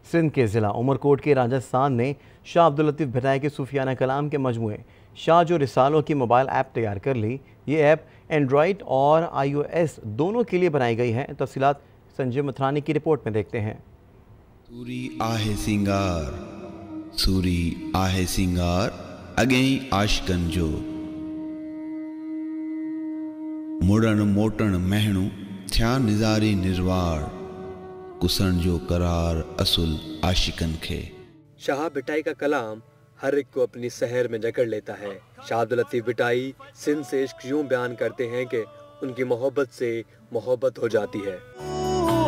सिंध के ज़िला उमरकोट के राजस्थान ने शाह अब्दुल लतीफ़ भिटाई के सूफियाना कलाम के मजमूए शाह जो रिसालों की मोबाइल ऐप तैयार कर ली। ये ऐप एंड्रॉयड और iOS दोनों के लिए बनाई गई है। तफसीलात संजय मथरानी की रिपोर्ट में देखते हैं। सूरी आहे सिंगार अगेई आशिकन जो मुड़न मोटन महणु थिया निज़ारी निर्वार कुसन जो करार असुल आशिकन खे। शाह भिटाई का कलाम हर एक को अपनी सहर में जकड़ लेता है। शाह अब्दुल लतीफ़ भिटाई सिंध से इश्क यूं बयान करते हैं कि उनकी मोहब्बत से मोहब्बत हो जाती है।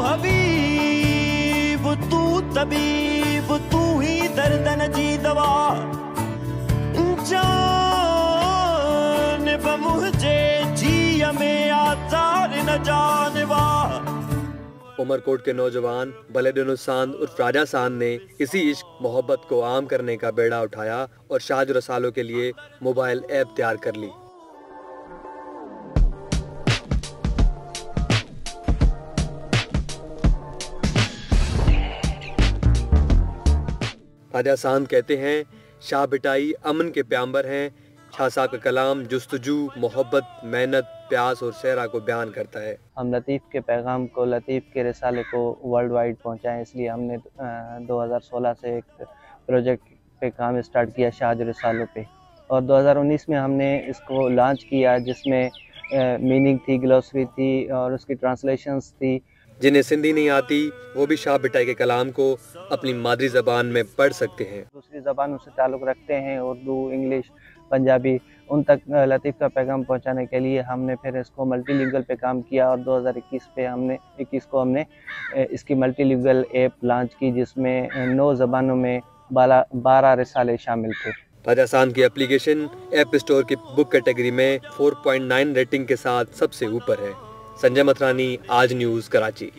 हबीब तू तबीब तू ही दर्द नजी दवा जान मुझे जी में आजार न जानवा। उमरकोट के नौजवान बलेदनुसान उर्फ राजा सान ने इसी इश्क मोहब्बत को आम करने का बेड़ा उठाया और शाह रसालों के लिए मोबाइल ऐप तैयार कर ली। राजा सान कहते हैं शाह भिटाई अमन के प्याम्बर हैं। शाह साहब का कलाम जुस्तजू, मोहब्बत, मेहनत, प्यास और सहरा को बयान करता है। हम लतीफ़ के पैगाम को, लतीफ़ के रिसाले को वर्ल्ड वाइड पहुँचाएँ, इसलिए हमने 2016 से एक प्रोजेक्ट पे काम स्टार्ट किया शाह रिसालों पे, और 2019 में हमने इसको लॉन्च किया, जिसमें मीनिंग थी, ग्लॉसरी थी और उसकी ट्रांसलेशंस थी। जिन्हें सिंधी नहीं आती वो भी शाह भिटाई के कलाम को अपनी मादरी ज़बान में पढ़ सकते हैं। दूसरी ज़बानों से ताल्लुक़ रखते हैं, उर्दू, इंग्लिश, पंजाबी, उन तक लतीफ़ का पैगाम पहुंचाने के लिए हमने फिर इसको मल्टीलिंगुअल पे काम किया और 2021 को हमने इसकी मल्टीलिंगुअल ऐप लॉन्च की, जिसमें 9 ज़बानों में 12 रिसाले शामिल थे। राजा सान की एप्लीकेशन ऐप स्टोर की बुक कैटेगरी में 4.9 रेटिंग के साथ सबसे ऊपर है। संजय मथरानी, आज न्यूज़, कराची।